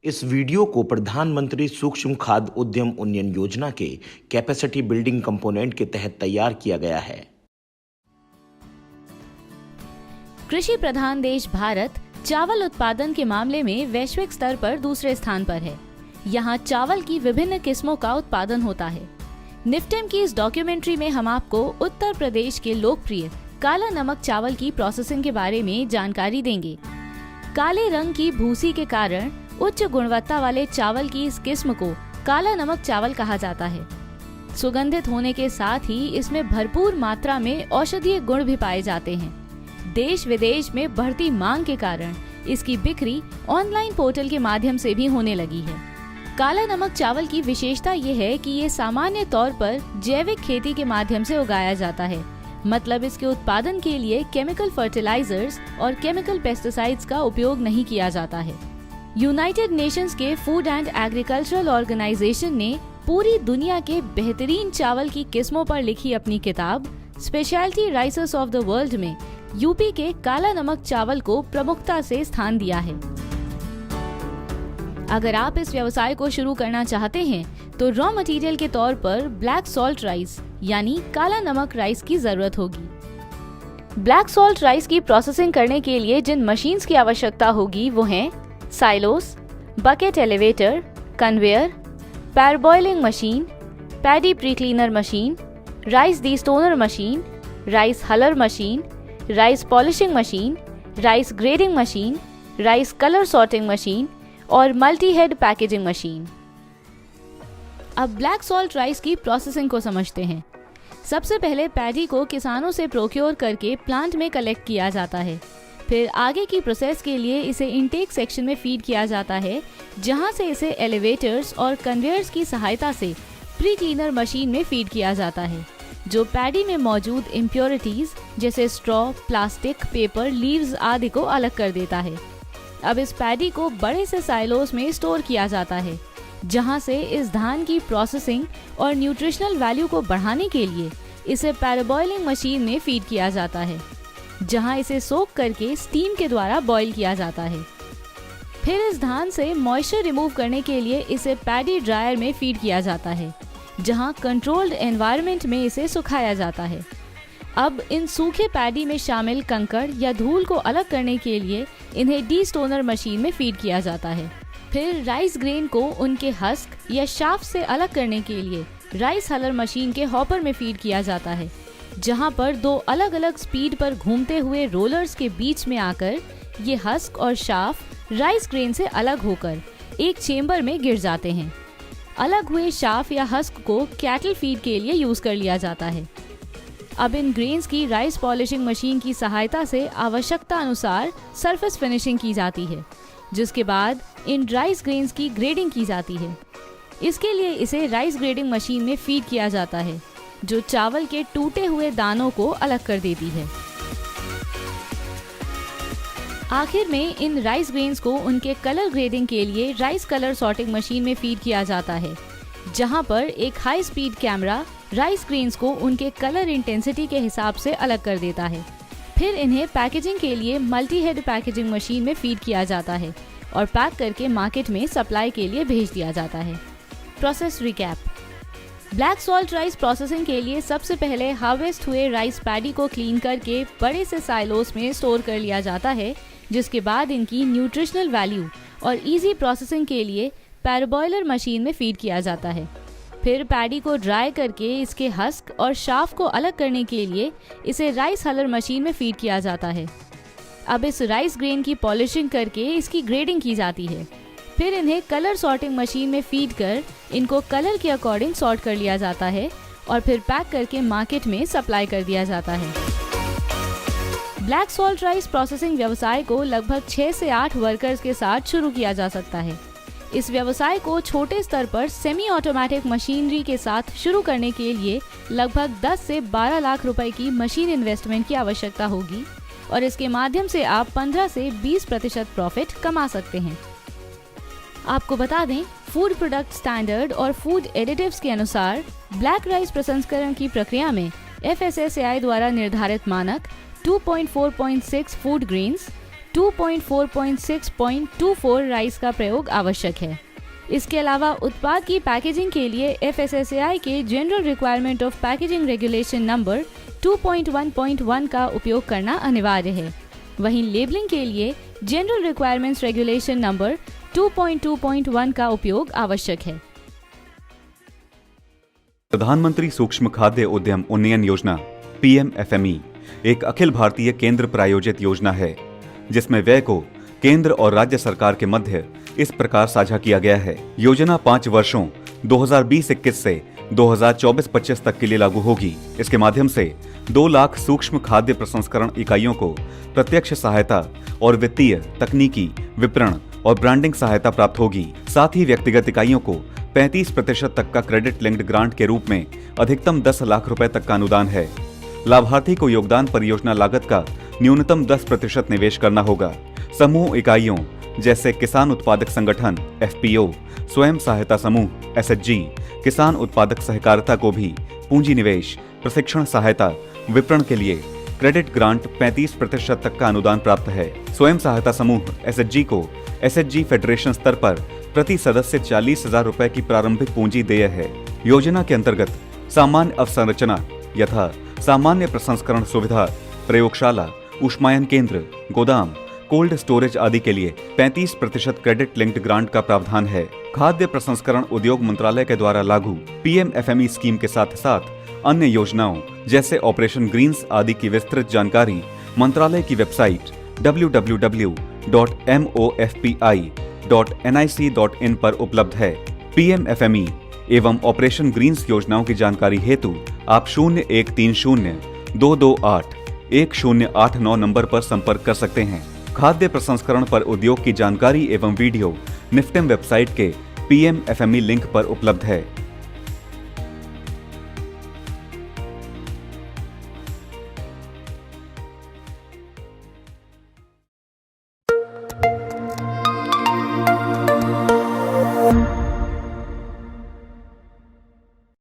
इस वीडियो को प्रधानमंत्री सूक्ष्म खाद्य उद्यम उन्नयन योजना के कैपेसिटी बिल्डिंग कंपोनेंट के तहत तैयार किया गया है। कृषि प्रधान देश भारत चावल उत्पादन के मामले में वैश्विक स्तर पर दूसरे स्थान पर है। यहाँ चावल की विभिन्न किस्मों का उत्पादन होता है। निफ्टेम की इस डॉक्यूमेंट्री में हम आपको उत्तर प्रदेश के लोकप्रिय काला नमक चावल की प्रोसेसिंग के बारे में जानकारी देंगे। काले रंग की भूसी के कारण उच्च गुणवत्ता वाले चावल की इस किस्म को काला नमक चावल कहा जाता है। सुगंधित होने के साथ ही इसमें भरपूर मात्रा में औषधीय गुण भी पाए जाते हैं। देश विदेश में बढ़ती मांग के कारण इसकी बिक्री ऑनलाइन पोर्टल के माध्यम से भी होने लगी है। काला नमक चावल की विशेषता ये है कि ये सामान्य तौर पर जैविक खेती के माध्यम से उगाया जाता है, मतलब इसके उत्पादन के लिए केमिकल फर्टिलाइजर्स और केमिकल पेस्टिसाइड्स का उपयोग नहीं किया जाता है। यूनाइटेड नेशंस के फूड एंड एग्रीकल्चरल ऑर्गेनाइजेशन ने पूरी दुनिया के बेहतरीन चावल की किस्मों पर लिखी अपनी किताब स्पेशलिटी राइसेस ऑफ द वर्ल्ड में यूपी के काला नमक चावल को प्रमुखता से स्थान दिया है। अगर आप इस व्यवसाय को शुरू करना चाहते हैं तो रॉ मटेरियल के तौर पर ब्लैक सॉल्ट राइस यानी काला नमक राइस की जरूरत होगी। ब्लैक सॉल्ट राइस की प्रोसेसिंग करने के लिए जिन मशीन्स की आवश्यकता होगी वो हैं silos, bucket elevator, conveyor, parboiling machine, paddy pre cleaner machine, rice destoner machine, rice huller machine, rice polishing machine, rice grading machine, rice colour sorting machine और मल्टी हेड पैकेजिंग मशीन। अब black salt rice की processing को समझते हैं। सबसे पहले paddy को किसानों से प्रोक्योर करके प्लांट में कलेक्ट किया जाता है। फिर आगे की प्रोसेस के लिए इसे इनटेक सेक्शन में फीड किया जाता है, जहां से इसे एलिवेटर्स और कन्वेयर्स की सहायता से प्री क्लीनर मशीन में फीड किया जाता है, जो पैडी में मौजूद इम्प्योरिटीज जैसे स्ट्रॉ, प्लास्टिक, पेपर, लीव्स आदि को अलग कर देता है। अब इस पैडी को बड़े से साइलोस में स्टोर किया जाता है, जहां से इस धान की प्रोसेसिंग और न्यूट्रिशनल वैल्यू को बढ़ाने के लिए इसे पैराबॉइलिंग मशीन में फीड किया जाता है, जहां इसे सोक करके स्टीम के द्वारा बॉईल किया जाता है। फिर इस धान से मॉइस्चर रिमूव करने के लिए इसे पैडी ड्रायर में फीड किया जाता है, जहां कंट्रोल्ड एनवायरनमेंट में इसे सुखाया जाता है। अब इन सूखे पैडी में शामिल कंकड़ या धूल को अलग करने के लिए इन्हें डीस्टोनर मशीन में फीड किया जाता है। फिर राइस ग्रेन को उनके हस्क या शाफ्ट से अलग करने के लिए राइस हलर मशीन के हॉपर में फीड किया जाता है, जहां पर दो अलग अलग स्पीड पर घूमते हुए रोलर्स के बीच में आकर ये हस्क और शाफ्ट राइस ग्रेन से अलग होकर एक चेम्बर में गिर जाते हैं। अलग हुए शाफ्ट या हस्क को कैटल फीड के लिए यूज कर लिया जाता है। अब इन ग्रेन्स की राइस पॉलिशिंग मशीन की सहायता से आवश्यकता अनुसार सरफेस फिनिशिंग की जाती है, जिसके बाद इन राइस ग्रेन्स की ग्रेडिंग की जाती है। इसके लिए इसे राइस ग्रेडिंग मशीन में फीड किया जाता है, जो चावल के टूटे हुए दानों को अलग कर देती है। आखिर में इन राइस ग्रेन्स को उनके कलर ग्रेडिंग के लिए राइस कलर सॉर्टिंग मशीन में फीड किया जाता है, जहां पर एक high speed camera rice grains को उनके कलर इंटेंसिटी के हिसाब से अलग कर देता है। फिर इन्हें पैकेजिंग के लिए मल्टी हेड पैकेजिंग मशीन में फीड किया जाता है और पैक करके मार्केट में सप्लाई के लिए भेज दिया जाता है। Process recap. Black salt rice processing के लिए सबसे पहले हार्वेस्ट हुए राइस पैडी को क्लीन करके बड़े से साइलोस में स्टोर कर लिया जाता है, जिसके बाद इनकी न्यूट्रिशनल वैल्यू और इजी प्रोसेसिंग के लिए पैराबॉइलर मशीन में फीड किया जाता है। फिर पैडी को ड्राई करके इसके हस्क और शाफ्ट को अलग करने के लिए इसे राइस हलर मशीन में फीड किया जाता है। अब इस राइस ग्रेन की पॉलिशिंग करके इसकी ग्रेडिंग की जाती है। फिर इन्हें कलर सॉर्टिंग मशीन में फीड कर इनको कलर के अकॉर्डिंग सॉर्ट कर लिया जाता है और फिर पैक करके मार्केट में सप्लाई कर दिया जाता है। ब्लैक सॉल्ट राइस प्रोसेसिंग व्यवसाय को लगभग 6 से 8 वर्कर्स के साथ शुरू किया जा सकता है। इस व्यवसाय को छोटे स्तर पर सेमी ऑटोमेटिक मशीनरी के साथ शुरू करने के लिए लगभग 10 से 12 लाख रुपए की मशीन इन्वेस्टमेंट की आवश्यकता होगी और इसके माध्यम से आप 15 से 20% प्रॉफिट कमा सकते हैं। आपको बता दें, फूड प्रोडक्ट स्टैंडर्ड और फूड एडिटिव्स के अनुसार ब्लैक राइस प्रसंस्करण की प्रक्रिया में FSSAI द्वारा निर्धारित मानक 2.4.6 फूड ग्रेन्स, 2.4.6.24 राइस का प्रयोग आवश्यक है। इसके अलावा उत्पाद की पैकेजिंग के लिए FSSAI के general requirement of packaging regulation number 2.1.1 का उपयोग करना अनिवार्य है। वहीं लेबलिंग के लिए जनरल रिक्वायरमेंट्स रेगुलेशन नंबर 2.2.1 का उपयोग आवश्यक है। प्रधानमंत्री सूक्ष्म खाद्य उद्यम उन्नयन योजना PMFME एक अखिल भारतीय केंद्र प्रायोजित योजना है, जिसमें व्यय को केंद्र और राज्य सरकार के मध्य इस प्रकार साझा किया गया है। योजना 5 वर्षों 2020-21 से 2024-25 तक के लिए लागू होगी। इसके माध्यम से 2 लाख सूक्ष्म खाद्य प्रसंस्करण इकाइयों को प्रत्यक्ष सहायता और वित्तीय, तकनीकी, विपणन और ब्रांडिंग सहायता प्राप्त होगी। साथ ही व्यक्तिगत इकाइयों को 35% तक का क्रेडिट लिंक्ड ग्रांट के रूप में अधिकतम 10 लाख रुपए तक का अनुदान है। लाभार्थी को योगदान परियोजना लागत का न्यूनतम 10% निवेश करना होगा। समूह इकाइयों जैसे किसान उत्पादक संगठन FPO, स्वयं सहायता समूह SHG, किसान उत्पादक सहकारिता को भी पूंजी निवेश, प्रशिक्षण सहायता, विपणन के लिए क्रेडिट ग्रांट 35% तक का अनुदान प्राप्त है। स्वयं सहायता समूह SHG को SHG फेडरेशन स्तर पर प्रति सदस्य 40,000 रुपए की प्रारंभिक पूंजी देय है। योजना के अंतर्गत सामान्य अवसंरचना यथा सामान्य प्रसंस्करण सुविधा, प्रयोगशाला, ऊष्मायन केंद्र, गोदाम, कोल्ड स्टोरेज आदि के लिए 35% क्रेडिट लिंक्ड ग्रांट का प्रावधान है। खाद्य प्रसंस्करण उद्योग मंत्रालय के द्वारा लागू PMFME स्कीम के साथ साथ अन्य योजनाओं जैसे ऑपरेशन ग्रीन्स आदि की विस्तृत जानकारी मंत्रालय की वेबसाइट www.mofpi.nic.in पर उपलब्ध है। PMFME एवं ऑपरेशन ग्रीन्स योजनाओं की जानकारी हेतु आप 0130-228-1089 नंबर पर संपर्क कर सकते हैं। खाद्य प्रसंस्करण पर उद्योग की जानकारी एवं वीडियो निफ्टेम वेबसाइट के PMFME लिंक पर उपलब्ध है।